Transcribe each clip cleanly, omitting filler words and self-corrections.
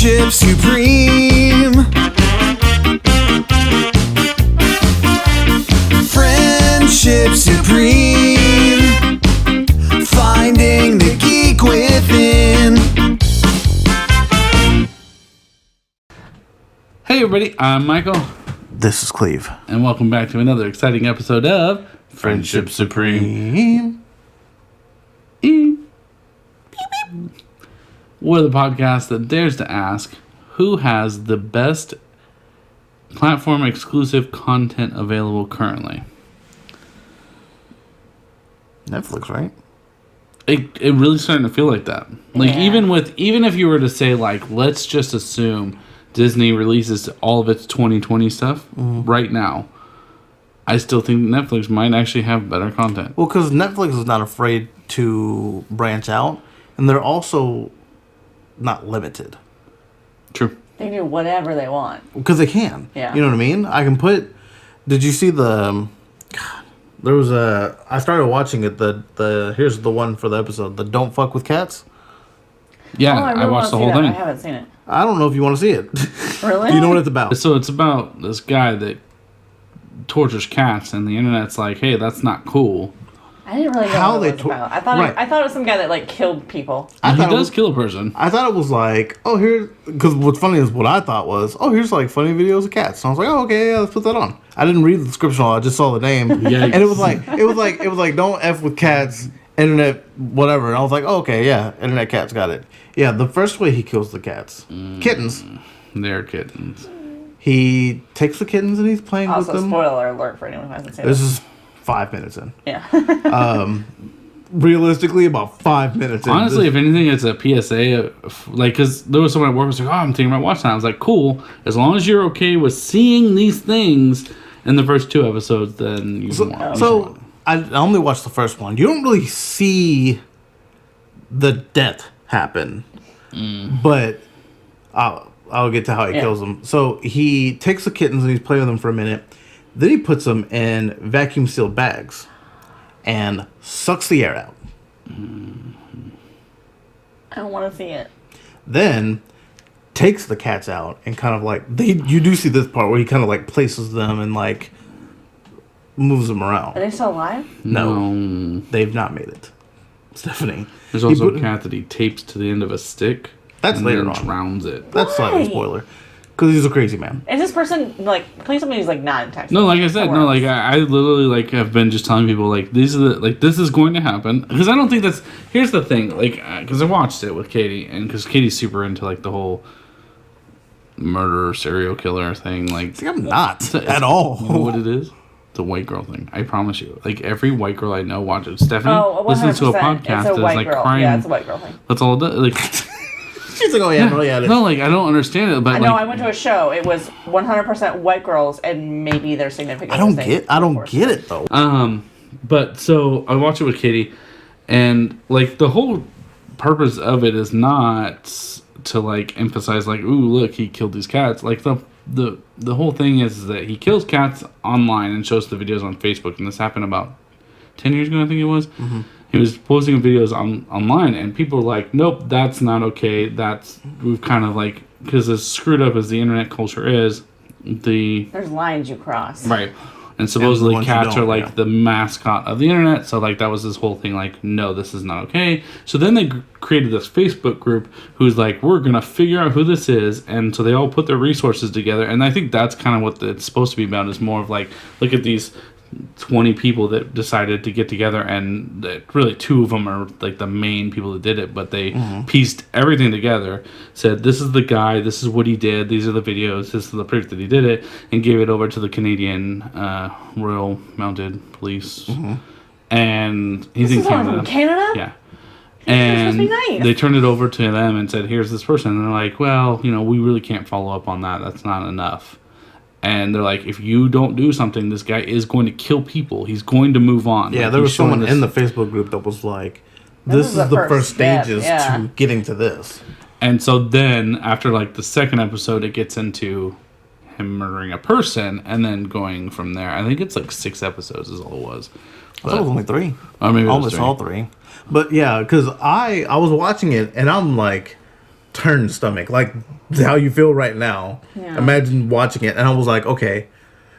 Friendship supreme. Friendship supreme. Finding the geek within. Hey everybody, I'm Michael, This is Cleve. and welcome back to another exciting episode of Friendship Supreme. We're the podcast that dares to ask who has the best platform exclusive content available currently. Netflix, right? It really starting to feel like that. Like even if you were to say like let's just assume Disney releases all of its 2020 stuff right now, I still think Netflix might actually have better content. Well, because Netflix is not afraid to branch out, and they're also not limited. True. They do whatever they want. Because they can. Yeah. You know what I mean? I can put... Did you see the... God, there was a... I started watching it. Here's the one for the episode. The Don't Fuck With Cats. Yeah, Oh, I really watched the wanna whole see that. thing. I haven't seen it. I don't know if you want to see it. Really? Do you know what it's about? So it's about this guy that tortures cats, and the internet's like, "Hey, that's not cool." I didn't really know How what they it was tor- about. I thought Right. I thought it was some guy that like killed people. I He thought it does was- kill a person. I thought it was like, oh, here, because what's funny is what I thought was, oh, here's like funny videos of cats. And I was like, oh, okay, yeah, let's put that on. I didn't read the description, I just saw the name, Yikes. and it was like, don't f with cats, internet, whatever. And I was like, oh, okay, yeah, internet cats, got it. Yeah, the first way he kills the cats, kittens. They're kittens. He takes the kittens and he's playing Also, with them. spoiler alert for anyone who hasn't seen This it. is 5 minutes in. Yeah. Realistically, about 5 minutes in. Honestly, if anything, it's a PSA. Like, because there was someone at work who was like, "Oh, I'm thinking about watching that." I was like, "Cool. As long as you're okay with seeing these things in the first 2 episodes, then you can watch." So I only watched the first one. You don't really see the death happen, but I'll get to how he kills them. So he takes the kittens and he's playing with them for a minute. Then he puts them in vacuum sealed bags and sucks the air out. I don't want to see it. Then takes the cats out and kind of like you do see this part where he kind of like places them and like moves them around. Are they still alive? No. They've not made it. Stephanie. There's also a cat that he tapes to the end of a stick. That's and later then on. drowns it. That's slightly Why? spoiler. Because he's a crazy man. Is this person like? Please tell me he's like not in Texas. No, like I said, Somewhere no, like else. I literally like have been just telling people like these are the like this is going to happen because I don't think that's. Here's the thing, like because I watched it with Katie and because Katie's super into like the whole murder serial killer thing. Like See, I'm not it's- at all. You know what it is? It's a white girl thing. I promise you. Like every white girl I know watches. Stephanie Oh, 100%. listens to a podcast It's a that's white like girl. crime. Yeah, it's a white girl thing. That's all it does. Like She's like, oh yeah, no, yeah. it is. no, like I don't understand it, but I know. like I went to a show. It was 100% white girls and maybe their significant. I don't get it though. But so I watch it with Katie, and like the whole purpose of it is not to like emphasize like, ooh, look, he killed these cats. Like the whole thing is that he kills cats online and shows the videos on Facebook, and this happened about 10 years ago, I think it was. He was posting videos online, and people were like, nope, that's not okay. We've kind of like, because as screwed up as the internet culture is, There's lines you cross. right. And supposedly ones you cats don't, are like yeah. the mascot of the internet. So like that was this whole thing like, no, this is not okay. So then they created this Facebook group who's like, we're going to figure out who this is. And so they all put their resources together. And I think that's kind of what it's supposed to be about, is more of like, look at these 20 people that decided to get together, and really 2 of them are like the main people that did it, but they pieced everything together, said this is the guy, this is what he did, these are the videos, this is the proof that he did it, and gave it over to the Canadian Royal Mounted Police. And he's This in is someone Canada. from Canada? Yeah. You're And supposed to be nice. they turned it over to them and said, here's this person. And they're like, well, we really can't follow up on that. That's not enough. And they're like, if you don't do something, this guy is going to kill people. He's going to move on. Yeah, Like, there he's was someone showing in this- the Facebook group that was like, this is the first step, stages yeah. to getting to this. And so then, after like the second episode, it gets into him murdering a person and then going from there. I think it's like 6 episodes is all it was. I thought it was only 3. Or maybe it was Almost 3. all 3. But yeah, because I was watching it and I'm like, turned stomach, like how you feel right now. Yeah. Imagine watching it, and I was like, okay,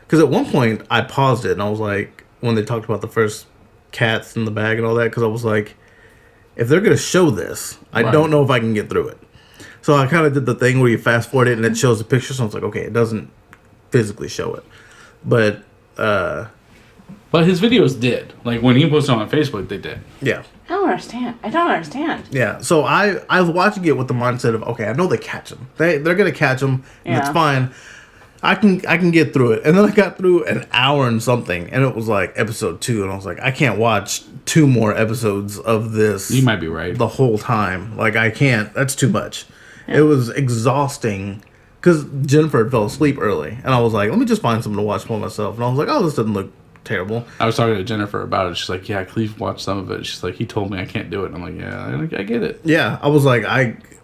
because at one point I paused it, and I was like, when they talked about the first cats in the bag and all that, because I was like, if they're gonna show this, I Right. don't know if I can get through it. So I kind of did the thing where you fast forward it and it shows the picture. So I was like, okay, it doesn't physically show it, but But his videos did. Like when he posted on Facebook, they did. yeah. I don't understand. Yeah, so I was watching it with the mindset of, okay, I know they catch him. They're gonna catch him, and it's Yeah. fine. I can get through it. And then I got through an hour and something, and it was like episode 2, and I was like, I can't watch 2 more episodes of this. You might be right. The whole time, like I can't. That's too much. It was exhausting because Jennifer had fell asleep early, and I was like, let me just find something to watch for myself. And I was like, oh, this doesn't look terrible. I was talking to Jennifer about it. She's like, yeah, Cleve watched some of it. She's like, he told me I can't do it. And I'm like, yeah, I get it. Yeah, I was like,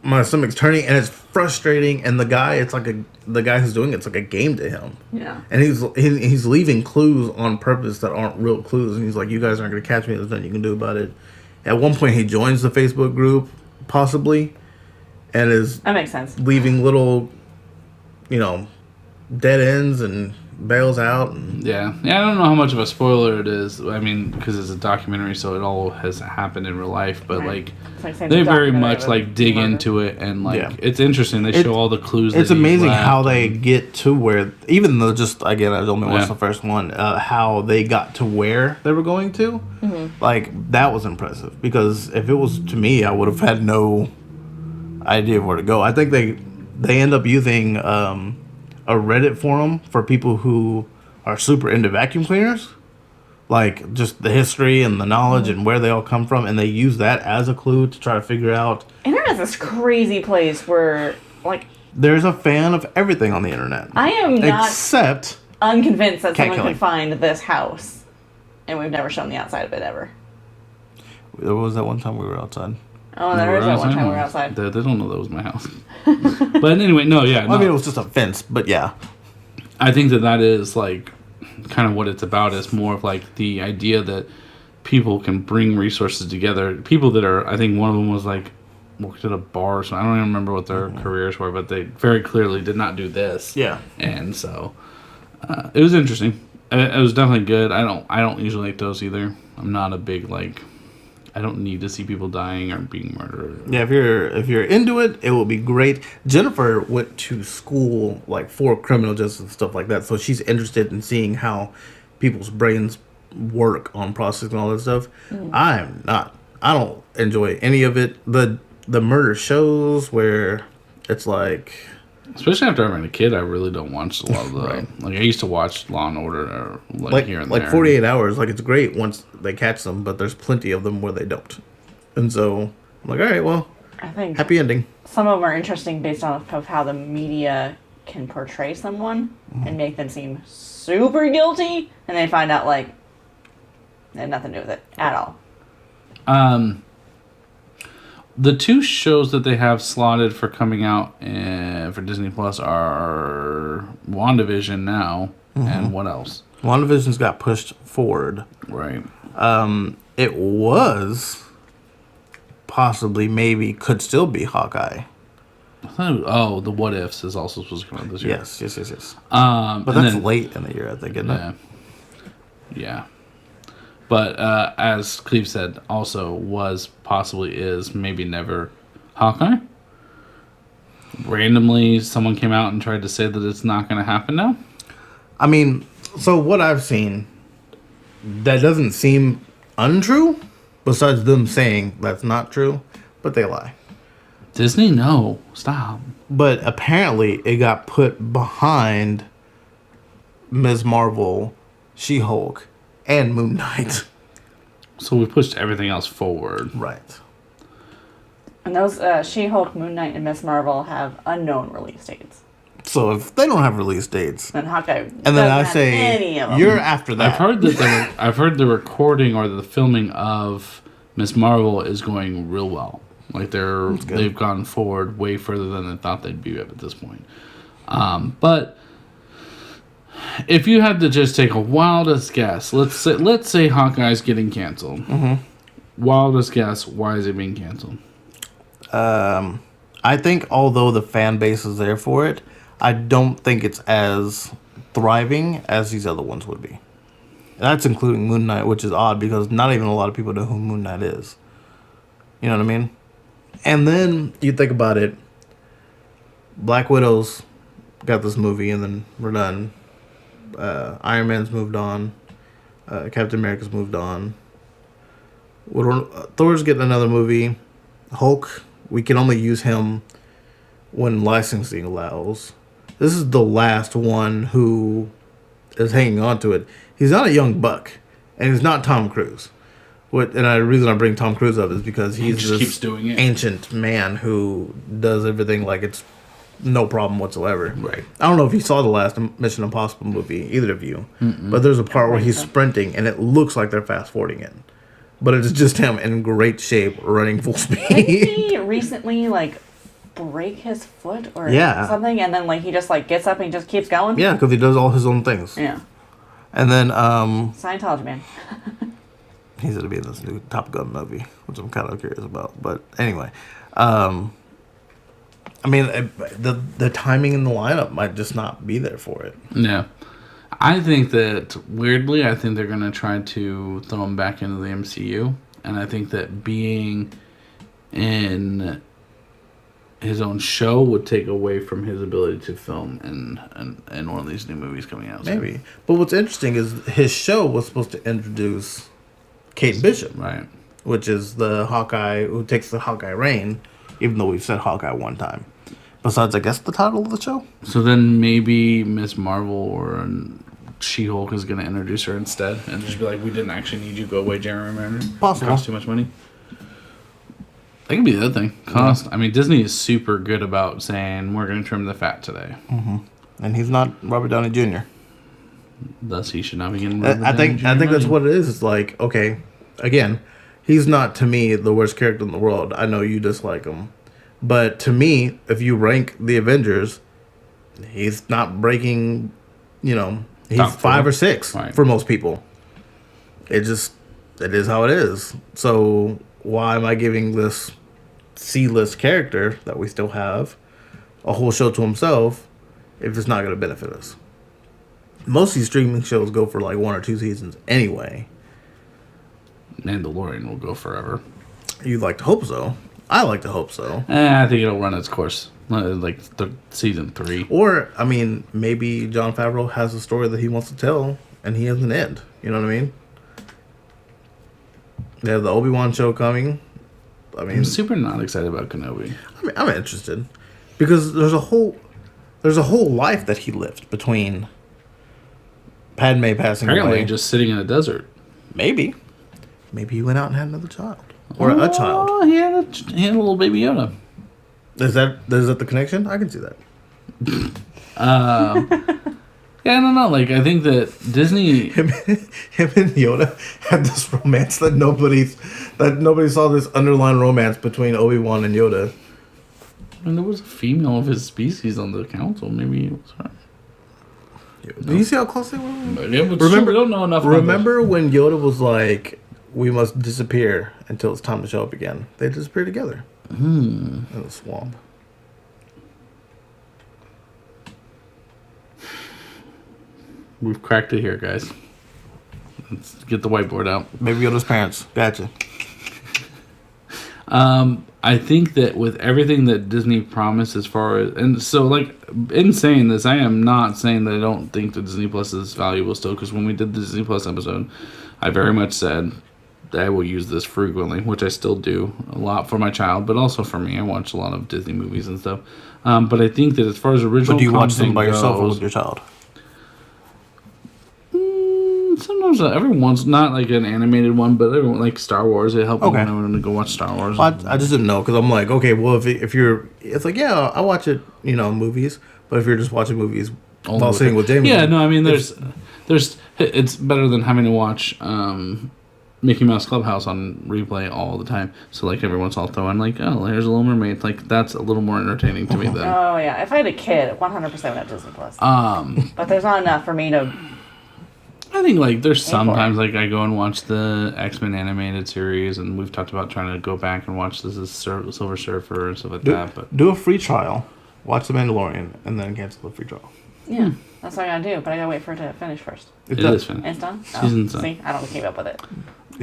my stomach's turning, and it's frustrating. And the guy, the guy who's doing it's like a game to him. Yeah. And he's leaving clues on purpose that aren't real clues. And he's like, you guys aren't gonna catch me. There's nothing you can do about it. At one point, he joins the Facebook group, possibly, and is That makes sense. leaving little, dead ends and bails out. And Yeah. I don't know how much of a spoiler it is. I mean, because it's a documentary, so it all has happened in real life. But Right. like, It's like saying they the very documentary much was like dig murder. into it, and like Yeah. it's interesting. They show all the clues. It's that he amazing left. how they get to where, even though just again I only watched Yeah. the first one, how they got to where they were going to. Like that was impressive, because if it was to me, I would have had no idea where to go. I think they end up using a Reddit forum for people who are super into vacuum cleaners, like just the history and the knowledge and where they all come from, and they use that as a clue to try to figure out. Internet's this crazy place where, like, There's a fan of everything on the internet, I am not except unconvinced that Cat someone killing. can find this house, and we've never shown the outside of it ever. there was that one time we were outside. Oh, there is that one time we were outside. They don't know that was my house. But anyway, no, yeah. Well, I mean, it No, was just a fence, but yeah. I think that is like kind of what it's about. Is more of like the idea that people can bring resources together. People that are, I think one of them was like worked at a bar, so I don't even remember what their careers were, but they very clearly did not do this. Yeah. And so it was interesting. It was definitely good. I don't usually like those either. I'm not a big like. I don't need to see people dying or being murdered. Yeah, if you're into it, it will be great. Jennifer went to school like for criminal justice and stuff like that, so she's interested in seeing how people's brains work on processing and all that stuff. I'm not. I don't enjoy any of it. The murder shows where it's like, Especially after having a kid, I really don't watch a lot of the. Right. Like I used to watch Law and Order, or like here and like there. 48 hours. Like it's great once they catch them, but there's plenty of them where they don't. And so I'm like, all right, well, I think happy ending. some of them are interesting based on of how the media can portray someone and make them seem super guilty, and they find out like they had nothing to do with it at all. The 2 shows that they have slotted for coming out for Disney Plus are WandaVision now, and what else? WandaVision's got pushed forward. Right. It was possibly, maybe, could still be Hawkeye. Oh, the What Ifs is also supposed to come out this year. Yes. But And that's then- late in the year, I think, isn't Yeah. it? Yeah. But as Cleve said, also was, possibly is, maybe never Hawkeye. Randomly, someone came out and tried to say that it's not going to happen now. I mean, so what I've seen, that doesn't seem untrue, besides them saying that's not true, but they lie. Disney, no. Stop. But apparently it got put behind Ms. Marvel, She-Hulk, and Moon Knight. So we pushed everything else forward. Right. And those She-Hulk, Moon Knight, and Miss Marvel have unknown release dates. So if they don't have release dates, And Hawkeye and then doesn't I have say any of them. you're after that. I've heard that I've heard the recording or the filming of Miss Marvel is going real well. Like they've gone forward way further than they thought they'd be at this point. But if you had to just take a wildest guess, let's say Hawkeye's getting canceled. Wildest guess, why is it being canceled? I I think although the fan base is there for it, I don't think it's as thriving as these other ones would be. That's including Moon Knight, which is odd because not even a lot of people know who Moon Knight is. You know what I mean? And then you think about it, Black Widow's got this movie, and then we're done. Iron Man's moved on. Captain America's moved on. Thor's getting another movie. Hulk, we can only use him when licensing allows. This is the last one who is hanging on to it. He's not a young buck, and he's not Tom Cruise. The reason I bring Tom Cruise up is because he's just this keeps doing it. ancient man who does everything like it's no problem whatsoever. Right. I don't know if you saw the last Mission Impossible movie, either of you, but there's a part where he's sprinting, and it looks like they're fast forwarding it. But it's just him in great shape, running full Didn't speed. he recently break his foot or Yeah. something, and then he just gets up and just keeps going? Yeah, because he does all his own things. Yeah. And then Scientology man. he's going to be in this new Top Gun movie, which I'm kind of curious about. But anyway, I mean, the timing in the lineup might just not be there for it. Yeah. I think that, weirdly, I think they're going to try to throw him back into the MCU. And I think that being in his own show would take away from his ability to film in one of these new movies coming out. Maybe. But what's interesting is his show was supposed to introduce Kate Bishop, Right. which is the Hawkeye who takes the Hawkeye reign, even though we've said Hawkeye one time. Besides, I guess, the title of the show? So then maybe Miss Marvel or She-Hulk is going to introduce her instead and just be like, we didn't actually need you, go away, Jeremy Renner. Possible. It costs too much money. That could be the other thing. Cost. Yeah. I mean, Disney is super good about saying, we're going to trim the fat today. Mm-hmm. And he's not Robert Downey Jr. Thus, he should not be getting I think that's what it is. It's like, okay, again, he's not, to me, the worst character in the world. I know you dislike him. But to me, if you rank the Avengers, he's not breaking, he's Top 5 four. or 6 Right. for most people. It is how it is. So why am I giving this C-list character that we still have a whole show to himself if it's not going to benefit us? Most of these streaming shows go for 1 or 2 seasons anyway. Mandalorian will go forever. You'd like to hope so. I like to hope so. I think it'll run its course. Season 3. Or, I mean, maybe Jon Favreau has a story that he wants to tell, and he has an end. You know what I mean? They have the Obi-Wan show coming. I mean, I'm super not excited about Kenobi. I'm interested because there's a whole life that he lived between Padme passing Apparently, away. just sitting in a desert. Maybe he went out and had another child or a child. Oh, he had a little baby Yoda. Is that the connection? I can see that. Yeah, I don't know. I think that Disney. Him and Yoda had this romance that nobody saw, this underlying romance between Obi-Wan and Yoda. There was a female of his species on the council. Maybe it was her. Do you see how close they were? Yeah, but we don't know enough. Remember when Yoda was like, "We must disappear until it's time to show up again"? They disappeared together in the swamp. We've cracked it here, guys. Let's get the whiteboard out. Maybe Yoda's parents. Gotcha. I think that with everything that Disney promised as far as... And so, in saying this, I am not saying that I don't think that Disney Plus is valuable still, because when we did the Disney Plus episode, I very much said that I will use this frequently, which I still do a lot for my child, but also for me. I watch a lot of Disney movies and stuff. But I think that as far as original But do you watch them content by yourself or goes- with your child? Sometimes everyone's not an animated one, but everyone Star Wars. It helped me Okay. when I wanted to go watch Star Wars. I just didn't know because I'm like, okay, well, if you're, it's like, yeah, I watch it, movies. But if you're just watching movies while sitting with Jamie, yeah, no, I mean, there's, it's better than having to watch Mickey Mouse Clubhouse on replay all the time. So every once I'll throw in oh, here's a Little Mermaid. That's a little more entertaining to me than. Oh yeah, if I had a kid, 100% would have Disney Plus. But there's not enough for me to I think like there's for it. sometimes like I go and watch the X-Men animated series, and we've talked about trying to go back and watch Silver Surfer and stuff like that. But Do a free trial, watch The Mandalorian, and then cancel the free trial. Yeah, that's what I gotta do. But I gotta wait for it to finish first. it is finished. It's done. Season's done. See, I don't keep up with it.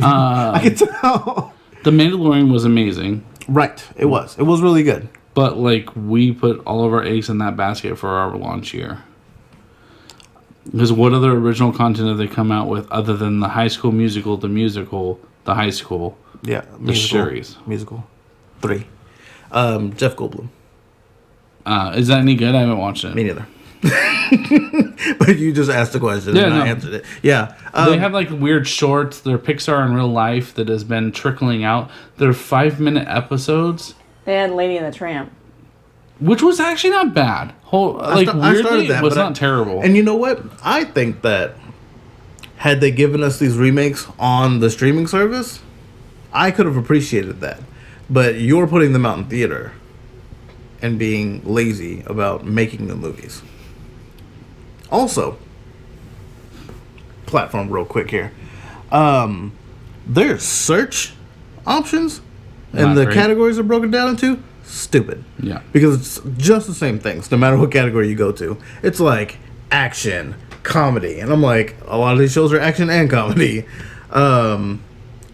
I can tell. The Mandalorian was amazing, Right, it was. It was really good. but like we put all of our eggs in that basket for our launch year. Because what other original content have they come out with other than the High School Musical, the High School, Yeah, the series? Musical 3. Jeff Goldblum. Is that any good? I haven't watched it. Me neither. But you just asked the question Yeah, and I no. answered it. Yeah. They have like weird shorts. They're Pixar in real life that has been trickling out. They're 5-minute episodes, They had Lady and the Tramp. which was actually not bad. I started that, it was but not terrible. And you know what? I think that had they given us these remakes on the streaming service, I could have appreciated that. But you're putting them out in theater and being lazy about making the movies. Also, platform real quick here. There's search options and Not the great. categories are broken down into stupid. Yeah. Because it's just the same things, no matter what category you go to. It's like action, comedy. And I'm like, a lot of these shows are action and comedy.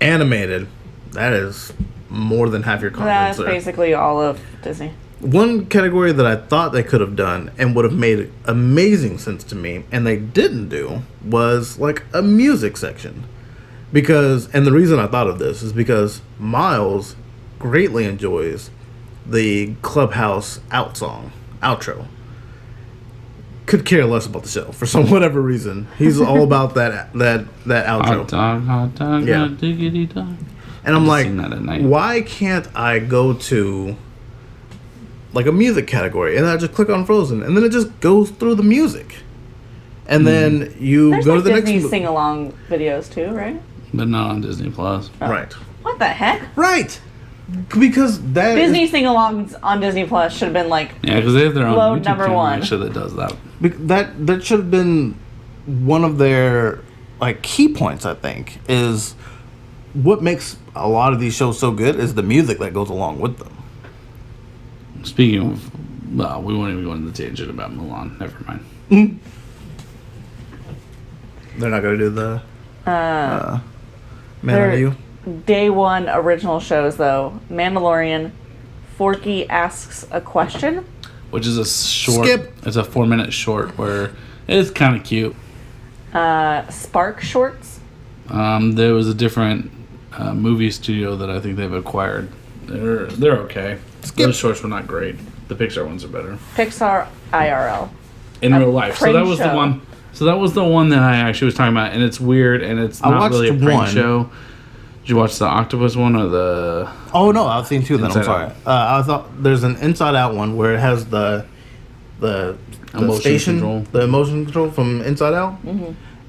Animated. That is more than half your content. That's sir. basically all of Disney. One category that I thought they could have done and would have made amazing sense to me, and they didn't do, was like a music section. Because, and the reason I thought of this is because Miles greatly enjoys the Clubhouse outro. Could care less about the show for some whatever reason. He's all about that outro. Hot dog, Yeah. hot diggity dog. And I'm just like, sing that at night. why can't I go to like a music category and I just click on Frozen and then it just goes through the music, and then you There's go like to the Disney next sing along videos too, right? But not on Disney Plus. right, What the heck? right, because that is- Disney sing-alongs on Disney Plus should have been like, Yeah, because they have their own Load YouTube number channel one. actually that does that. that should have been one of their like key points. I think is what makes a lot of these shows so good is the music that goes along with them. Speaking of, well, we won't even go into the tangent about Mulan. Never mind. They're not going to do the Man they're- on You. day one original shows though. Mandalorian, Forky asks a question. Which is a short. Skip. It's a 4-minute short where it's kind of cute. Spark Shorts. There was a different movie studio that I think they've acquired. They're okay. Skip. Those shorts were not great. The Pixar ones are better Pixar IRL. in A real life. So that prank was the show. one. So that was the one that I actually was talking about, and it's weird, and it's I not really a watched prank one. show. Did you watch the octopus one or the? Oh no, I've seen two of them. I'm Inside sorry. Out. I thought there's an Inside Out one where it has the Emotion station, control. the emotion control from Inside Out,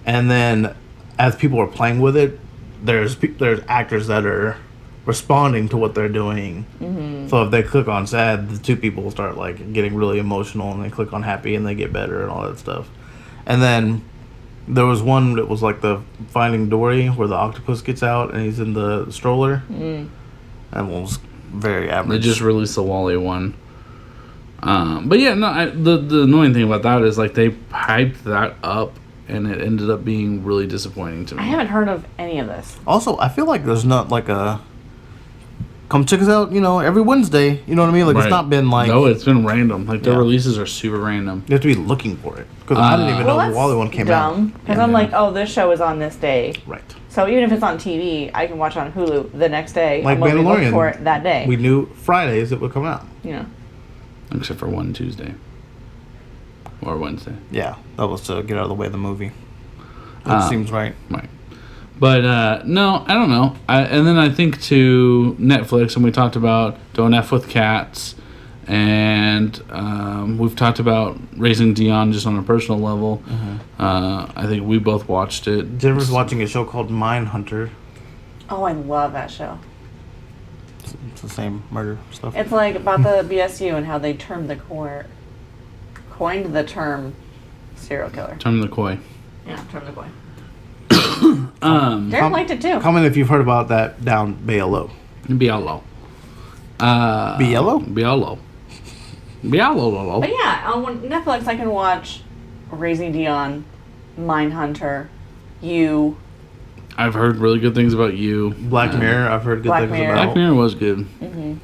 and then as people are playing with it, there's actors that are responding to what they're doing. So if they click on sad, the two people start like getting really emotional, and they click on happy, and they get better and all that stuff. And then there was one that was like the Finding Dory, where the octopus gets out and he's in the stroller. That one was very They average. just released the Wally one. But yeah, no. The annoying thing about that is like they hyped that up, and it ended up being really disappointing to me. I haven't heard of any of this. Also, I feel like there's not like a come check us out, every Wednesday. You know what I mean? Like Right. it's not been like No, it's been random. Like their Yeah. releases are super random. you have to be looking for it because I didn't even know the that's Wally one came dumb, out. because I'm like, oh, this show is on this day. Right. So even if it's on TV, I can watch it on Hulu the next day. Like I'm gonna look Mandalorian. for it that day. We knew Fridays it would come out. you know. Except for one Tuesday. Or Wednesday. Yeah, that was to get out of the way of the movie. That Ah. seems right. Right. But no, I don't know. And then I think to Netflix, and we talked about Don't F with Cats, and we've talked about Raising Dion just on a personal level. I think we both watched it. Jennifer's watching a show called Mindhunter. Oh, I love that show. It's the same murder stuff. It's like about the BSU and how they coined the term serial killer. Term the Koi. Yeah, term the coin. Derek liked it too. Comment if you've heard about that down Biello. Biello. Biello? Biello. Biello. But yeah, on Netflix I can watch Raising Dion, Mindhunter, You. I've heard really good things about you. Black Mirror, I've heard good Black things Mirror. about. Black Mirror was good. The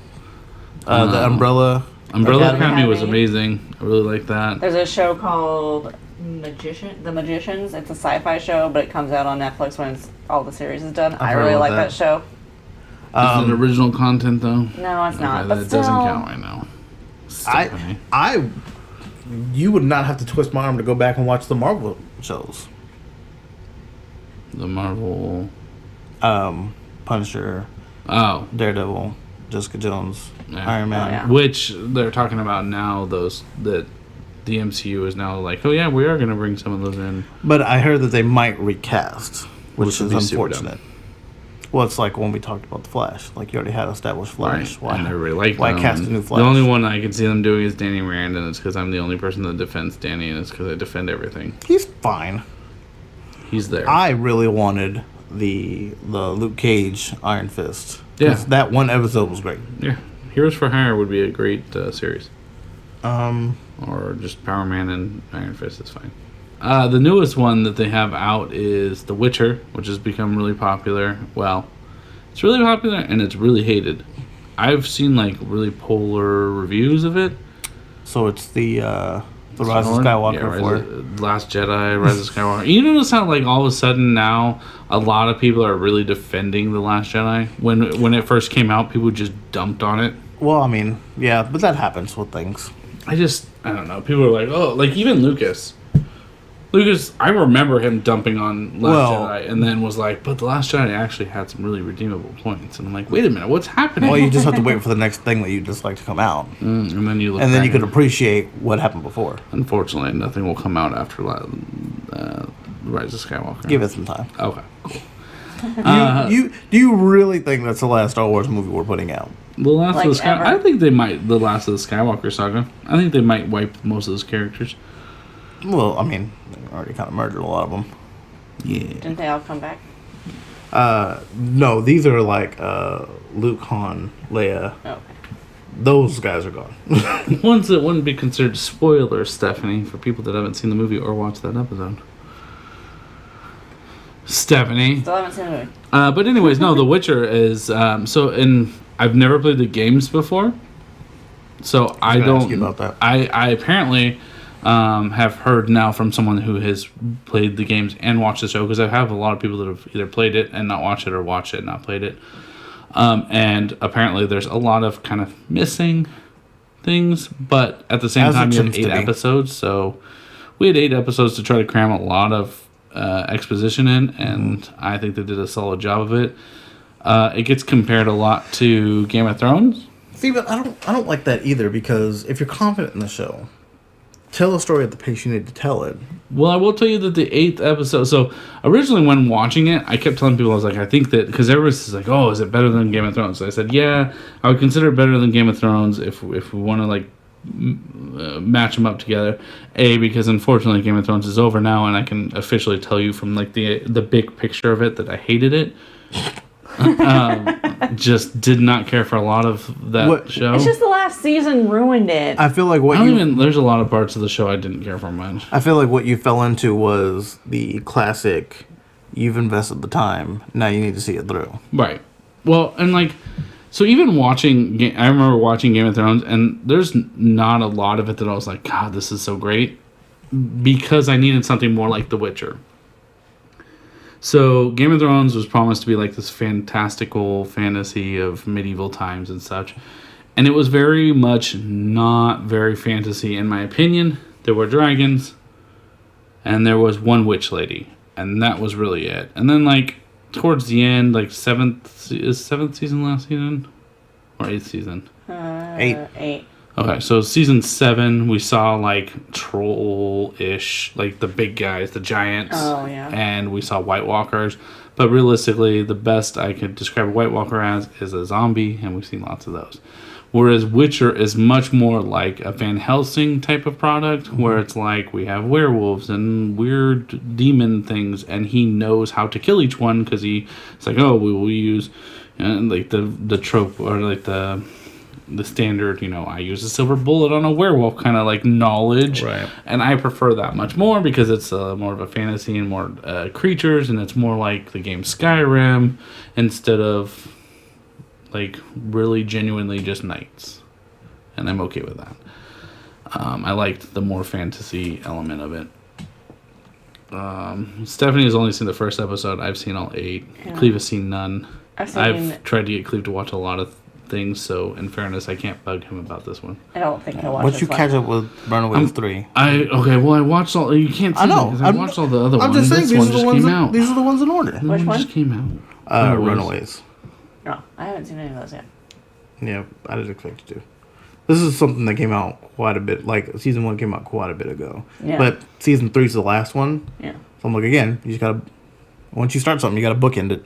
Umbrella. Umbrella Academy. Academy was amazing. I really like that. There's a show called The Magicians. It's a sci-fi show, but it comes out on Netflix when all the series is done. I heard really about like that. that show. Is it original content though? No, it's not. Okay, But that still, doesn't count right now. Stephanie. You would not have to twist my arm to go back and watch the Marvel shows. The Marvel. Punisher, Oh, Daredevil, Jessica Jones, Yeah. Iron Man. Oh, yeah. which they're talking about now. Those that the MCU is now like, oh yeah, we are going to bring some of those in. But I heard that they might recast, which would is be super unfortunate. Well, it's like when we talked about the Flash. Like you already had established Flash. Right. And everybody liked why them. cast a new Flash? The only one I can see them doing is Danny Rand, and it's because I'm the only person that defends Danny, and it's because I defend everything. He's fine. He's there. I really wanted the Luke Cage Iron Fist. 'Cause Yeah. that one episode was great. Yeah, Heroes for Hire would be a great series. Um, Or just Power Man and Iron Fist is fine. The newest one that they have out is The Witcher, which has become really popular. Well, it's really popular and it's really hated. I've seen like really polar reviews of it. so it's the Rise of Sword? Skywalker Yeah, for Last Jedi, Rise of Skywalker. You notice how like all of a sudden now a lot of people are really defending The Last Jedi. When it first came out, people just dumped on it. Well, I mean, yeah, but that happens with things. I don't know. People are like, oh, like even Lucas. I remember him dumping on Last Jedi and then was like, but The Last Jedi actually had some really redeemable points. And I'm like, wait a minute, what's happening? Well, you just have to wait for the next thing that you dislike to come out, And then you look and then you back could appreciate what happened before. Unfortunately, nothing will come out after Rise of Skywalker. Give it some time. Okay, cool. Do you really think that's the last Star Wars movie we're putting out? The Last Like of the ever. I think they might. The Last of the Skywalker saga. I think they might wipe most of those characters. Well, I mean, they already kind of murdered a lot of them. Yeah. Didn't they all come back? No, these are like Luke, Han, Leia. Oh, okay. Those guys are gone. Ones that wouldn't be considered spoilers, Stephanie, for people that haven't seen the movie or watched that episode. Stephanie. Still haven't seen the movie. But anyways, no, The Witcher is I've never played the games before, so I gonna don't. ask you about that. I apparently have heard now from someone who has played the games and watched the show, because I have a lot of people that have either played it and not watched it, or watched it and not played it. And apparently there's a lot of kind of missing things, but at the same As it time you have tends to 8 be. episodes, so we had 8 episodes to try to cram a lot of exposition in, and I think they did a solid job of it. It gets compared a lot to Game of Thrones. See, but I don't like that either, because if you're confident in the show, tell the story at the pace you need to tell it. Well, I will tell you that the 8th episode. So originally, when watching it, I kept telling people, I was like, I think that, because everyone's like, oh, is it better than Game of Thrones? So I said, yeah, I would consider it better than Game of Thrones if we want to like match them up together. Because unfortunately, Game of Thrones is over now, and I can officially tell you from like the big picture of it that I hated it. Just did not care for a lot of that What- show. It's just the last season ruined it. I feel like There's a lot of parts of the show I didn't care for much. I feel like what you fell into was the classic. You've invested the time. Now you need to see it through. Right. Well, and like, so even watching, I remember watching Game of Thrones, and there's not a lot of it that I was like, God, this is so great, because I needed something more like The Witcher. So Game of Thrones was promised to be like this fantastical fantasy of medieval times and such, and it was very much not very fantasy in my opinion. There were dragons, and there was one witch lady, and that was really it. And then like towards the end, like seventh season last season or 8th season? 8. Okay, so season 7 we saw like troll-ish, like the big guys, the giants. Oh, yeah. And we saw White Walkers. But realistically, the best I could describe a White Walker as is a zombie, and we've seen lots of those. Whereas Witcher is much more like a Van Helsing type of product, where it's like we have werewolves and weird demon things, and he knows how to kill each one because it's like, oh, we will use like the trope or like the standard, I use a silver bullet on a werewolf kind of like knowledge. Right. And I prefer that much more because it's more of a fantasy and more creatures, and it's more like the game Skyrim instead of like really genuinely just knights. And I'm okay with that. I liked the more fantasy element of it. Stephanie has only seen the first episode. I've seen all 8. Yeah. Cleve has seen none. I've tried to get Cleve to watch a lot of things, so in fairness, I can't bug him about this one. I don't think he'll watch Once this you one. catch up with Runaways 3. I watched all. You can't see I know. because I watched all the other I'm ones. just saying This these one are the just ones. came out. These are the ones in order. The Which one one? just came out. Runaways. No, I haven't seen any of those yet. Yeah, I didn't expect you to. This is something that came out quite a bit. Like season 1 came out quite a bit ago. Yeah. But season 3 is the last one. Yeah. So I'm like, again, you just gotta. Once you start something, you gotta bookend it.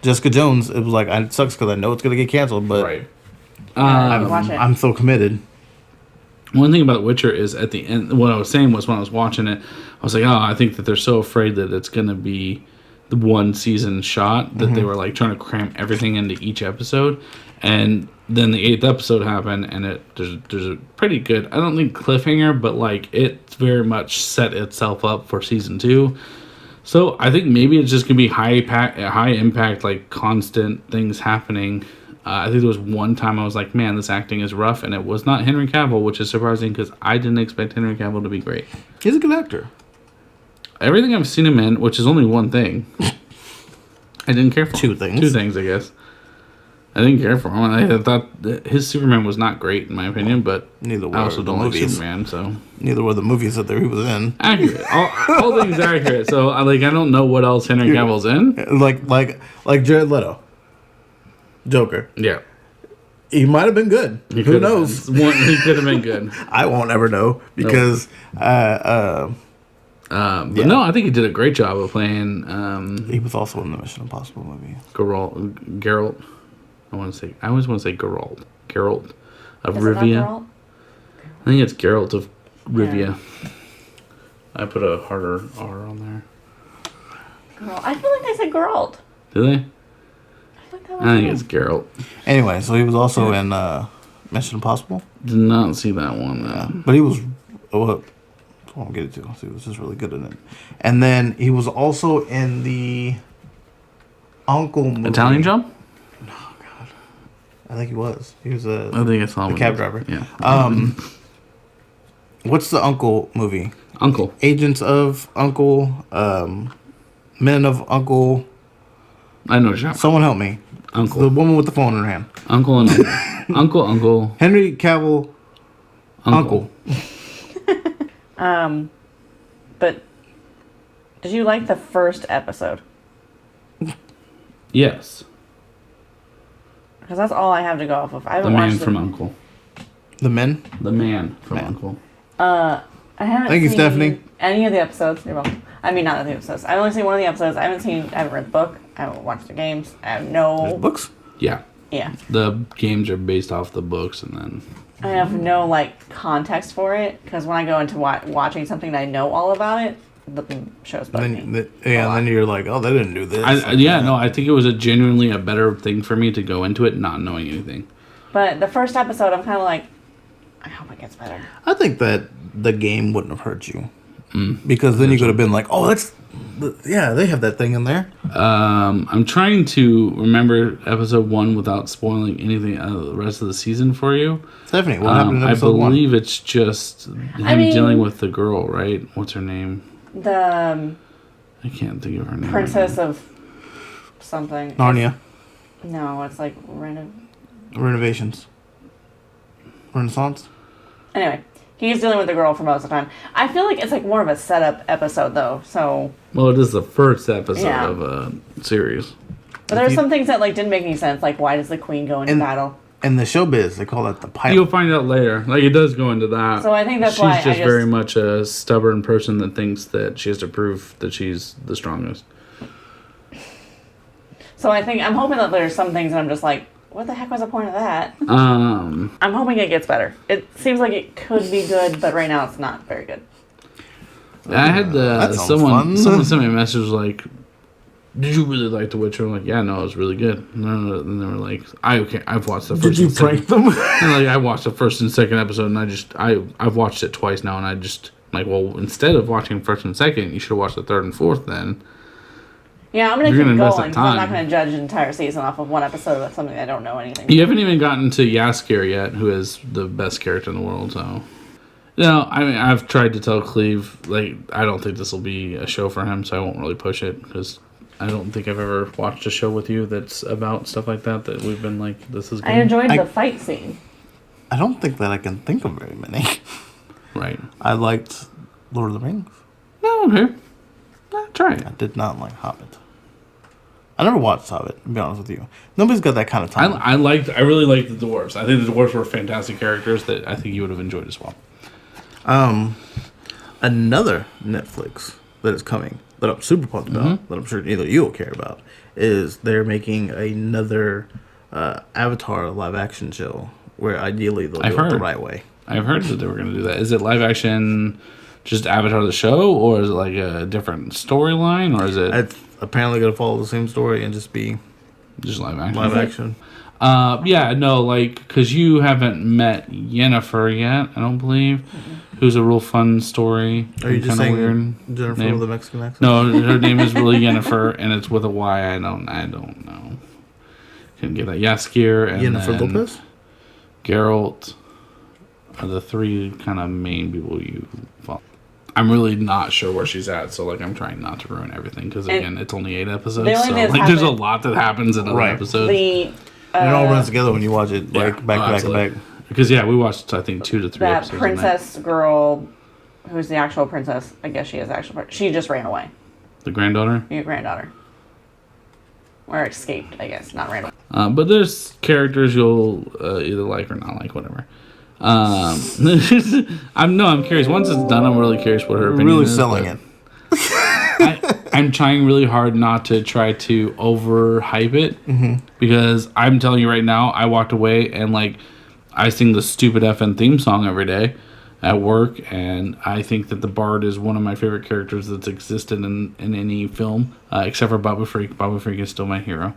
Jessica Jones, it was like, it sucks because I know it's gonna get canceled, but Right. Watch it. I'm so committed. One thing about Witcher is at the end, what I was saying was when I was watching it, I was like, oh, I think that they're so afraid that it's going to be the one season shot that they were like trying to cram everything into each episode. And then the 8th episode happened, and there's a pretty good, I don't think cliffhanger, but like it very much set itself up for season 2. So I think maybe it's just going to be high impact, like constant things happening. I think there was one time I was like, man, this acting is rough, and it was not Henry Cavill, which is surprising because I didn't expect Henry Cavill to be great. He's a good actor. Everything I've seen him in, which is only one thing, I didn't care for. 2 things. 2 things, I guess. I didn't care for him. I thought that his Superman was not great, in my opinion, but Neither were I also the don't like movies. Superman, so... Neither were the movies that he was in. Accurate. All things are accurate, so I don't know what else Henry Cavill's in. Like Jared Leto. Joker. Yeah. He might have been good. He Who could have knows? been. He could have been good. I won't ever know because But Yeah. no, I think he did a great job of playing he was also in the Mission Impossible movie. Geralt. I always want to say Geralt. Geralt of Is it not Rivia. Geralt? I think it's Geralt of Rivia. I put a harder R on there. Girl. I feel like they said Geralt. Do they? I feel like that was I think it. it's Geralt. Anyway, so he was also in Mission Impossible. Did not see that one though. But he was. Well, I won't get it to. So he was just really good in it. And then he was also in the Uncle movie. Italian Job? I think he was. He was I think I saw him. the cab driver. Yeah. What's the Uncle movie? Uncle. Agents of Uncle. Men of Uncle. I know what you're talking Someone help me. about. Uncle. The woman with the phone in her hand. Uncle and Uncle. Uncle. Henry Cavill. Uncle. But did you like the first episode? Yes. Because that's all I have to go off of. I The haven't man watched from Uncle. The Men. The man from Man. Uncle. I haven't Thank you, seen Stephanie. any of the episodes. You're welcome. I mean, not the episodes. I've only seen one of the episodes. I haven't read the book. I haven't watched the games. I have There's no... books. Yeah. Yeah. The games are based off the books, and then I have no, context for it. Because when I go into watching something and I know all about it, the show's bugging And me. then, and then you're like, oh, they didn't do this. I think it was a genuinely a better thing for me to go into it not knowing anything. But the first episode, I'm kind of like, I hope it gets better. I think that the game wouldn't have hurt you. Because then you could have been like, oh, they have that thing in there. I'm trying to remember episode 1 without spoiling anything out of the rest of the season for you. Stephanie, what happened in I episode 1? believe it's just him dealing with the girl, right? What's her name? The I can't think of her name. princess of something. Narnia. No, it's like Renovations. Renaissance. Anyway, he's dealing with the girl for most of the time. I feel like it's like more of a setup episode though. So, Well, it is the first episode Yeah. of a series. but there's some things that didn't make any sense. Like, why does the queen go into And- battle? In the showbiz, they call that the pilot. You'll find out later. Like, it does go into that. So I think that's she's why I just just- very much a stubborn person that thinks that she has to prove that she's the strongest. So I think I'm hoping that there's some things that I'm just like, what the heck was the point of that? Um, I'm hoping it gets better. It seems like it could be good, but right now it's not very good. I had that sounds someone fun. sent me a message like, "Did you really like The Witcher?" I'm like, "Yeah, no, it was really good." And they were like, I've watched the first. Did you and second- prank them? And, like, I watched the first and second episode, and I've watched it twice now, and I just like, well, instead of watching first and second, you should have watched the third and fourth then. Yeah, I'm gonna You're keep gonna invest going that because I'm not time. gonna judge an entire season off of one episode of something I don't know anything. You haven't even gotten to Yaskir yet, who is the best character in the world. So, no, I mean, I've tried to tell Cleve like I don't think this will be a show for him, so I won't really push it because I don't think I've ever watched a show with you that's about stuff like that we've been like, this is good. I enjoyed I- the fight scene. I don't think that I can think of very many. Right. I liked Lord of the Rings. No, okay. Try it. I did not like Hobbit. I never watched Hobbit, to be honest with you. Nobody's got that kind of time. I really liked the dwarves. I think the dwarves were fantastic characters that I think you would have enjoyed as well. Another Netflix that is coming that I'm super pumped about, that I'm sure neither of you will care about, is they're making another Avatar live action show where ideally they'll I've do it the heard. right way. I've heard that they were going to do that. Is it live action, just Avatar the show, or is it like a different storyline, or is it It's apparently going to follow the same story and just be just live action? live action. Yeah, no, like, because you haven't met Yennefer yet, I don't believe, who's a real fun story. Are you just Kinda saying weird Jennifer name. with a Mexican accent? No, her name is really Yennefer, and it's with a Y. I don't know. Couldn't get that. Yaskir and Jennifer then Lopez? Geralt are the three kind of main people you follow. I'm really not sure where she's at, so like I'm trying not to ruin everything because And again, it's only 8 episodes, the only so thing that's like there's a happened- lot that happens in other Right. episodes. The It all runs together when you watch it like Yeah. back Oh, to back to absolutely. back. Because yeah, we watched I think 2 to 3 that episodes. a night. princess girl, who's the actual princess. I guess she is the actual. She just ran away. The granddaughter. Your granddaughter, or escaped. I guess not ran away. But there's characters you'll either like or not like, whatever. I'm curious. Once it's done, I'm really curious what her opinion Really is. selling but it. I'm trying really hard not to try to overhype it because I'm telling you right now, I walked away and like I sing the stupid FN theme song every day at work, and I think that the Bard is one of my favorite characters that's existed in any film, except for Babu Freak. Babu Freak is still my hero.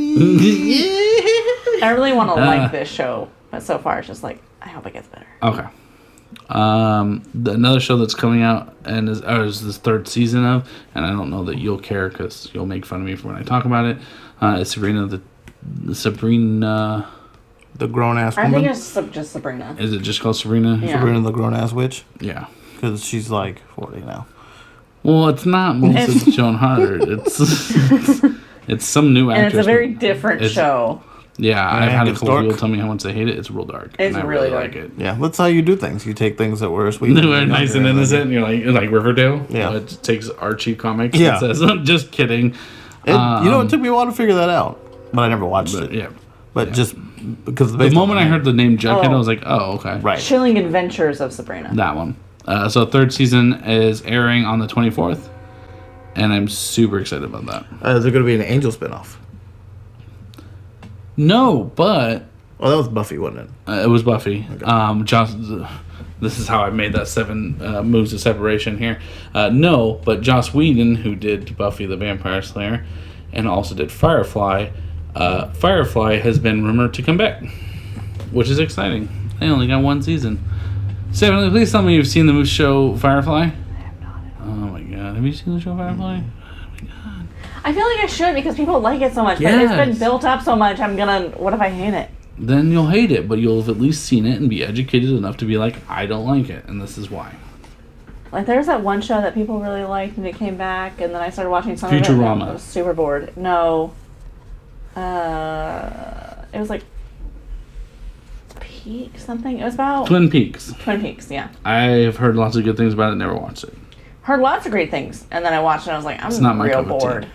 Ready. I really want to like this show, but so far it's just like I hope it gets better. Okay. Another show that's coming out and is this 3rd season of, and I don't know that you'll care because you'll make fun of me for when I talk about it. Is Sabrina. The grown ass I woman. think it's just Sabrina. Is it just called Sabrina? Yeah. Sabrina the grown ass witch. Yeah. Because she's like 40 now. Well, it's not Melissa Joan Hart. It's some new And actress. it's a very different It's- show. Yeah, I've had a it's couple dark. people tell me how much they hate it. It's real dark. It's and I really like dark. it. Yeah, that's how you do things. You take things that were sweet. They were nice and innocent. And you're like Riverdale. Yeah. It takes Archie comics. Yeah. And says, just kidding. It took me a while to figure that out. But I never watched But it. yeah. But just because The moment I heard the name Jughead, Oh. I was like, oh, okay. Right. Chilling Adventures of Sabrina. That one. So 3rd season is airing on the 24th. And I'm super excited about that. Is there going to be an Angel spinoff? No, but Oh, that was Buffy, wasn't it? it was Buffy. Joss, this is how I made that 7 moves of separation here. No, but Joss Whedon, who did Buffy the Vampire Slayer and also did Firefly, Firefly has been rumored to come back, which is exciting. They only got 1 season. Stephanie, please tell me you've seen the show Firefly. I have not. Oh my god, have you seen the show Firefly? I feel like I should because people like it so much. But it's been built up so much. I'm gonna. What if I hate it? Then you'll hate it, but you'll have at least seen it and be educated enough to be like, I don't like it, and this is why. Like there's that one show that people really liked and it came back, and then I started watching some of it. Futurama. And I was super bored. No. It was like Peak something. It was about Twin Peaks. Twin Peaks. Yeah. I've heard lots of good things about it, never watched it. Heard lots of great things, and then I watched it. and I was like, I'm not my real cup of tea. bored.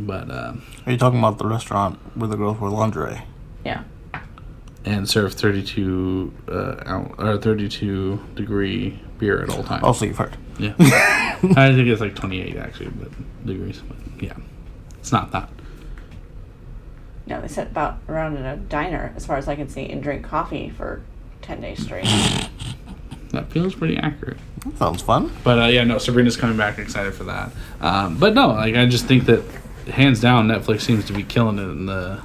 But, Are you talking about the restaurant where the girls wear lingerie? Yeah. and serve 32 32 degree beer at all times. Also, you've heard. Yeah. I think it's like 28 actually, but degrees. But yeah, it's not that. No, they sit about around in a diner, as far as I can see, and drink coffee for 10 days straight. That feels pretty accurate. That sounds fun. But yeah, no, Sabrina's coming back. Excited for that. But no, like I just think that hands down, Netflix seems to be killing it in the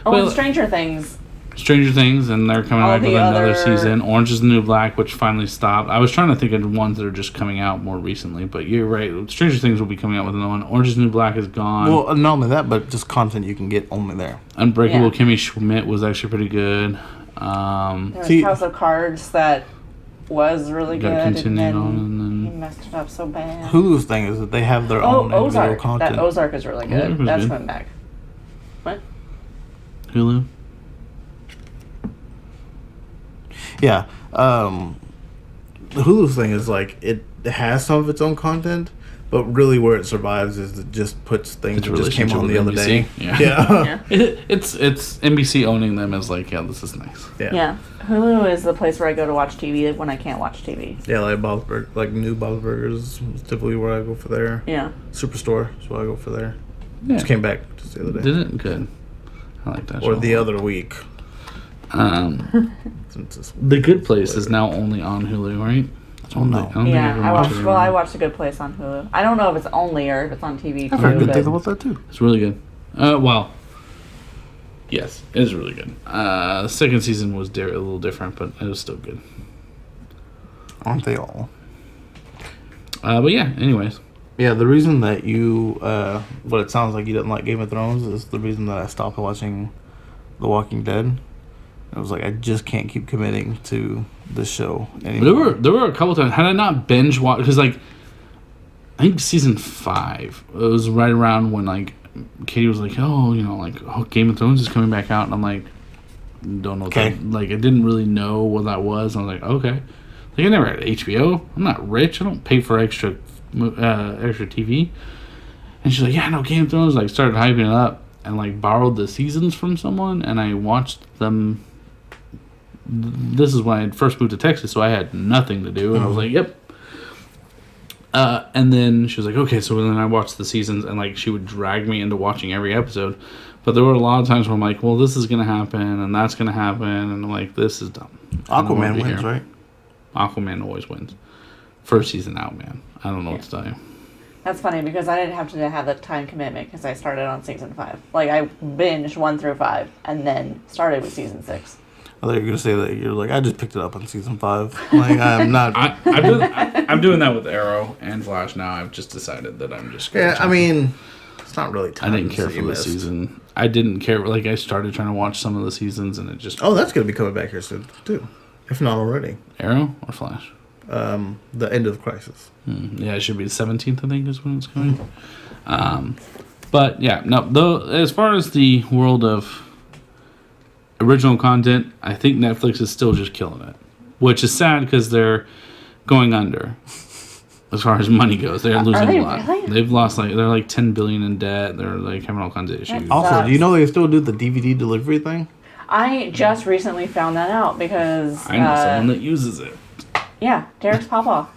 Oh, Well, and Stranger Things. Stranger Things, and they're coming All back with the another other- season. Orange is the New Black, which finally stopped. I was trying to think of ones that are just coming out more recently, but you're right. Stranger Things will be coming out with another one. Orange is the New Black is gone. Well, not only that, but just content you can get only there. Unbreakable Yeah. Kimmy Schmidt was actually pretty good. There was See- House of Cards that was really Got good, and continued then on, and he then messed it up so bad. Hulu's thing is that they have their Oh, own individual Ozark. content. That Ozark is really Ozark good. was That's good. coming back. What? Hulu. Yeah. The Hulu's thing is like it has some of its own content, but really where it survives is it just puts things Its that just came relationship on with the other NBC. day. Yeah. Yeah. Yeah. It's NBC owning them as like, yeah, this is nice. Yeah. Hulu is the place where I go to watch TV when I can't watch TV. Yeah, like Bob's Burgers, like new Bob's Burgers is typically where I go for there. Yeah. Superstore is where I go for there. Yeah. Just came back just the other day. Did it good. I like that. Or show. the other week. Since this The Good Place is now only on Hulu, right? Oh, no. I don't think Yeah, ever I watched watched. it Well, I anymore. watched The Good Place on Hulu. I don't know if it's only or if it's on TV too. I've heard good but things about that too. It's really good. Well, yes, it is really good. The second season was a little different, but it was still good. Aren't they all? But yeah, anyways. Yeah, the reason that you, what it sounds like you didn't like Game of Thrones is the reason that I stopped watching The Walking Dead. I was like, I just can't keep committing to this show anymore. There were a couple times, had I not binge watched, because like, I think season 5, it was right around when like, Katie was like, oh, Game of Thrones is coming back out, and I'm like, don't know what Okay. that, like, I didn't really know what that was. I was like, okay. Like, I never had HBO. I'm not rich. I don't pay for extra TV. And she's like, yeah, no, Game of Thrones. Like, started hyping it up and like borrowed the seasons from someone, and I watched them. This is when I first moved to Texas, so I had nothing to do, and I was like, yep. And then she was like, okay, so then I watched the seasons, and like she would drag me into watching every episode. But there were a lot of times where I'm like, well, this is gonna happen, and that's gonna happen, and I'm like, this is dumb. I don't wanna Aquaman be wins, here. right? Aquaman always wins. First season out, man. I don't know what to tell you. That's funny because I didn't have to have the time commitment because I started on season 5. Like I binged 1 through 5 and then started with season 6. I thought you were gonna say that you're like, I just picked it up on season 5. Like I'm not. I'm doing that with Arrow and Flash now. I've just decided that I'm just. gonna Yeah, I jump mean, it's not really. I didn't care that you for the missed. season. I didn't care. Like I started trying to watch some of the seasons, and it just Oh, that's gonna be coming back here soon too, if not already. Arrow or Flash. The end of Crisis. Yeah, it should be the 17th. I think is when it's coming. But yeah, no. Though as far as the world of original content, I think Netflix is still just killing it, which is sad because they're going under. As far as money goes, they're losing they a lot. really? They've lost they're like $10 billion in debt. They're like having all kinds of issues. Oh. Also, do you know they still do the DVD delivery thing? I just recently found that out because I know someone that uses it. yeah, Derek's papa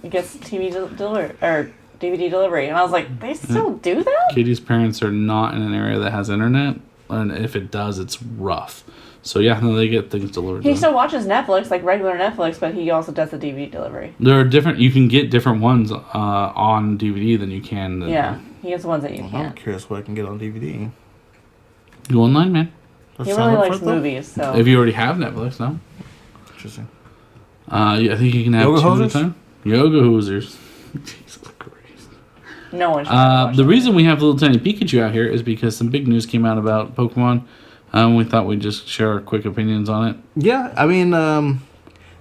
gets TV or DVD delivery, and I was like, they still do that? Katie's parents are not in an area that has internet, and if it does, it's rough. So yeah, no, they get things delivered. to He them. still watches Netflix, like regular Netflix, but he also does the DVD delivery. There are different. You can get different ones on DVD than you can. Yeah, he gets ones that you I'm can't. curious what I can get on DVD. Go online, man. Let's He sign really up for likes it, though. movies, so If you already have Netflix, no. Interesting. Yeah, I think you can have Yoga 2 at a hosers? time. Yoga hosers. Jesus Christ. no one should watch The it. reason we have little tiny Pikachu out here is because some big news came out about Pokemon. We thought we'd just share our quick opinions on it. Yeah, I mean,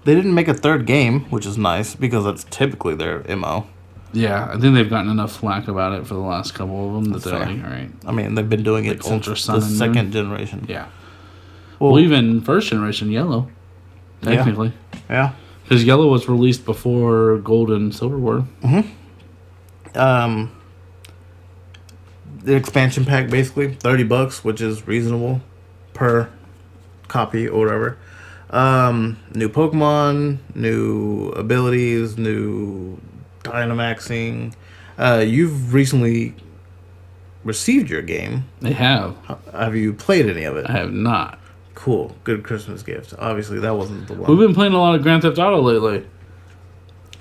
they didn't make a third game, which is nice because that's typically their MO. Yeah, I think they've gotten enough flack about it for the last couple of them that That's they're fair. like, all right. I mean, they've been doing Like it since Ultra Sun the and second Moon? generation. Yeah. Well, Well, even first generation Yellow, Yeah. technically. yeah. Because Yellow was released before Gold and Silver were. The expansion pack basically $30, which is reasonable per copy or whatever. New Pokemon, new abilities, new Dynamaxing. You've recently received your game. They have. Have you played any of it? I have not. Cool. Good Christmas gift. Obviously, that wasn't the one. We've been playing a lot of Grand Theft Auto lately.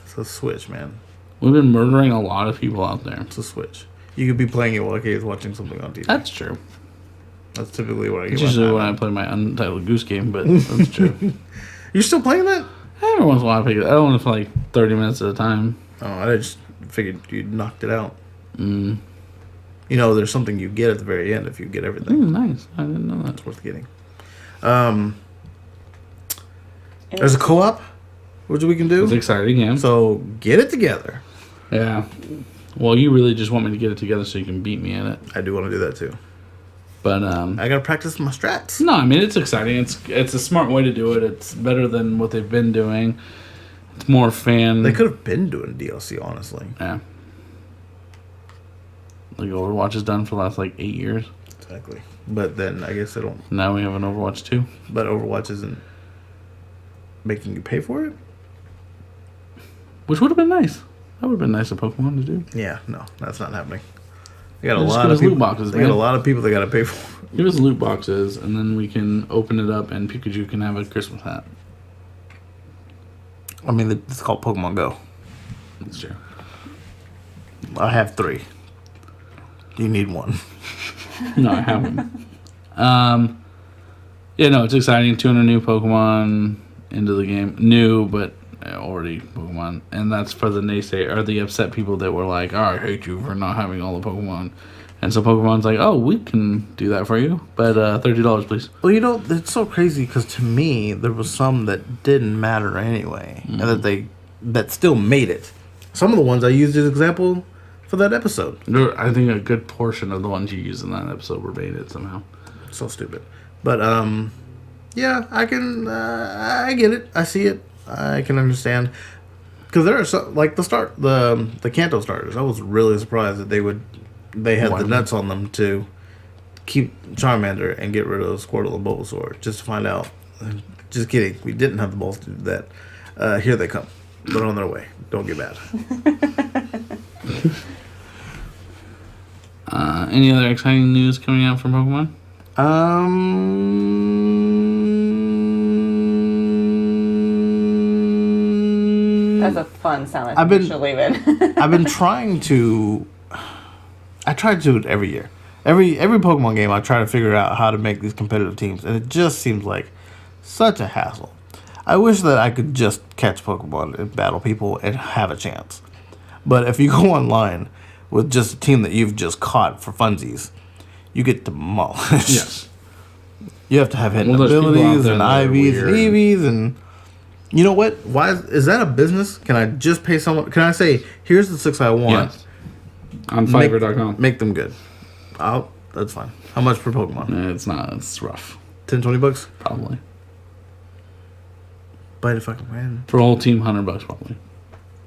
It's a Switch, man. We've been murdering a lot of people out there. It's a Switch. You could be playing it while Kay's watching something on TV. That's true. That's typically what I get. It's usually when I play my Untitled Goose Game, but that's true. You're still playing that? Every once in a while I pick it. I don't want to play like 30 minutes at a time. Oh, I just figured you knocked it out. Mm. You know, there's something you get at the very end if you get everything. Nice. I didn't know that. It's worth getting. There's a co-op, which we can do. It's exciting, yeah. So get it together. Yeah. Well, you really just want me to get it together so you can beat me in it. I do want to do that too. But I gotta practice my strats. no, I mean it's exciting. It's a smart way to do it. It's better than what they've been doing. It's more fan. They could have been doing DLC, honestly. Yeah. Like Overwatch has done for the last like 8 years. Exactly. But then I guess they don't. Now we have an Overwatch 2. But Overwatch isn't making you pay for it. Which would have been nice. That would have been nice of Pokemon to do. Yeah, no, that's not happening. They got a Just lot give of us loot people. boxes, They man. got a lot of people they got to pay for. Give us loot boxes and then we can open it up and Pikachu can have a Christmas hat. I mean, it's called Pokemon Go. That's true. I have 3. You need 1. No, I haven't. Yeah, no, it's exciting. 200 new Pokemon into the game. New, but already Pokemon. And that's for the naysay or the upset people that were like, oh, I hate you for not having all the Pokemon. And so Pokemon's like, oh, we can do that for you. But $30, please. Well, you know, it's so crazy because to me, there was some that didn't matter anyway. And that still made it. Some of the ones I used as example for that episode. I think a good portion of the ones you used in that episode were made it somehow. So stupid. But, yeah, I can, I get it. I see it. I can understand. Because there are some, like the Kanto starters. I was really surprised that they had the nuts on them to keep Charmander and get rid of Squirtle and Bulbasaur. Just to find out. Just kidding. We didn't have the balls to do that. Here they come. They're on their way. Don't get mad. Any other exciting news coming out from Pokemon? That's a fun sound. I've been- You should leave it. I've been trying to. I try to do it every year. Every Pokemon game, I try to figure out how to make these competitive teams, and it just seems like such a hassle. I wish that I could just catch Pokemon and battle people and have a chance. But if you go online with just a team that you've just caught for funsies, you get demolished. Yes. You have to have hidden Well, there's people out abilities there and that are IVs and weird. EVs and you know what? Why is that a business? Can I just pay someone? Can I say here's the 6 I want? Yes. On Make- Fiverr.com. Make them good. That's fine. How much per Pokemon? It's not. It's rough. 10, 20 bucks? Probably. But if I can win. For a whole team, $100 probably.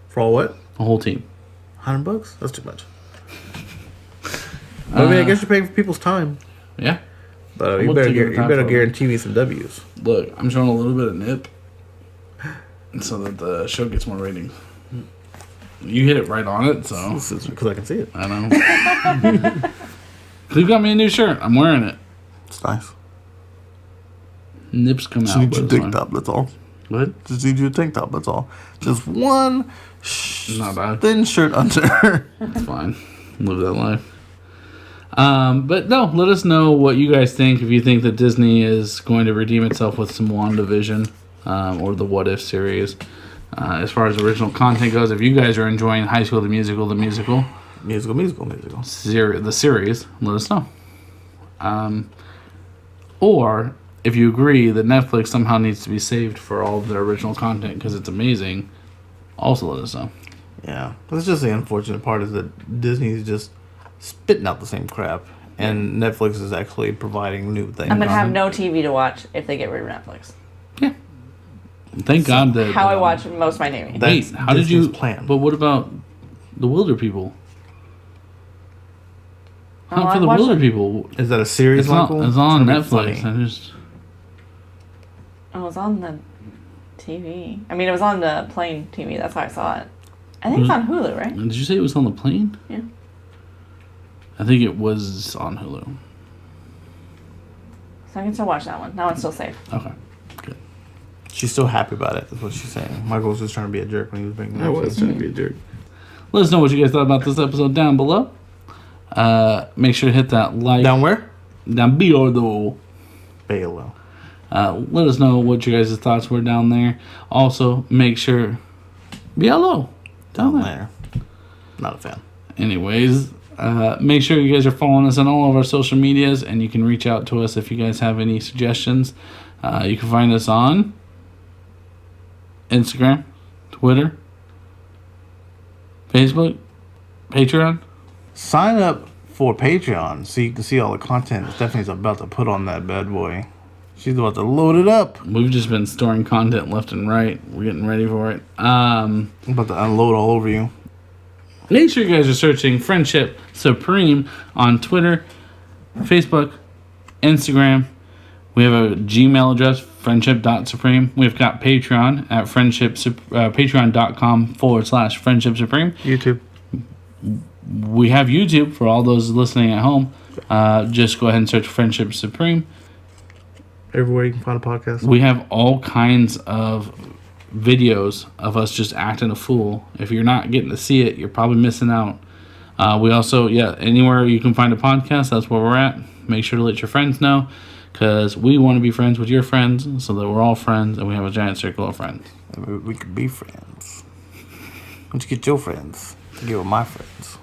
For all what? A whole team. 100 bucks? That's too much. But I mean, I guess you're paying for people's time. Yeah. But you We'll better, take your you time better for it. guarantee me some W's. Look, I'm showing a little bit of nip so that the show gets more ratings. You hit it right on it, so This is because I can see it. I know. You got me a new shirt. I'm wearing it. It's nice. Nips come Just out. need But your it's tank fine. top, that's all. What? Just need your tank top, that's all. Just one Not bad. thin shirt under. It's fine. Live that life. But no, let us know what you guys think. If you think that Disney is going to redeem itself with some WandaVision or the What If series. As far as original content goes, if you guys are enjoying High School the musical, musical. the series, let us know. Or if you agree that Netflix somehow needs to be saved for all of their original content because it's amazing, also let us know. Yeah. That's just the unfortunate part is that Disney's just spitting out the same crap. And Netflix is actually providing new things. I'm gonna have no TV to watch if they get rid of Netflix. Yeah. Thank God that. How I watch most of my TV. Wait, That's how did you? Disney's plan. But what about the Wilder People? Oh, Hunt for I the watched Wilder it. People. Is that a series, It's on. Michael? It's on gonna be Netflix. funny. I just. Oh, it was on the TV. I mean, it was on the plain TV. That's how I saw it. I think it's on Hulu, right? Did you say it was on the plane? Yeah. I think it was on Hulu. So I can still watch that one. That one's still safe. Okay. Good. She's still happy about it. That's what she's saying. Michael was just trying to be a jerk when he was making I was trying to be a jerk. Let us know what you guys thought about this episode down below. Make sure to hit that like. Down where? Down below. Below. Let us know what you guys' thoughts were down there. Also, make sure. Below. Down there. Not a fan. Anyways, make sure you guys are following us on all of our social medias, and you can reach out to us if you guys have any suggestions. You can find us on Instagram, Twitter, Facebook, Patreon. Sign up for Patreon so you can see all the content Stephanie's about to put on that bad boy. She's about to load it up. We've just been storing content left and right. We're getting ready for it. I'm about to unload all over you. Make sure you guys are searching Friendship Supreme on Twitter, Facebook, Instagram. We have a Gmail address, friendship.supreme. We've got Patreon at patreon.com/Friendship Supreme. YouTube. We have YouTube for all those listening at home. Just go ahead and search Friendship Supreme. Everywhere you can find a podcast. We have all kinds of videos of us just acting a fool. If you're not getting to see it, you're probably missing out. We also, anywhere you can find a podcast, that's where we're at. Make sure to let your friends know, because we want to be friends with your friends so that we're all friends and we have a giant circle of friends. We could be friends. Why don't you get your friends? Get with my friends.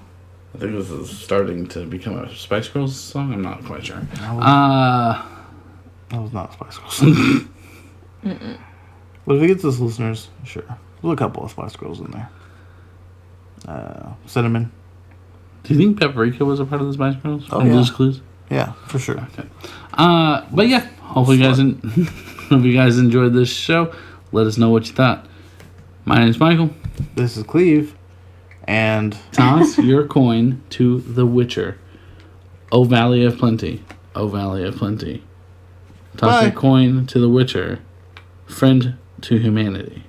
I think this is starting to become a Spice Girls song. I'm not quite sure. That was not Spice Girls. But if it gets us listeners, sure. There's a couple of Spice Girls in there. Cinnamon. Do you think Paprika was a part of the Spice Girls? Oh, And yeah. Blue's Clues? Yeah, for sure. Okay. But yeah, hopefully you guys hope you guys enjoyed this show. Let us know what you thought. My name's Michael. This is Cleve. And Toss your coin to the Witcher. O Valley of Plenty. O Valley of Plenty. Toss Bye. your coin to the Witcher. Friend to humanity.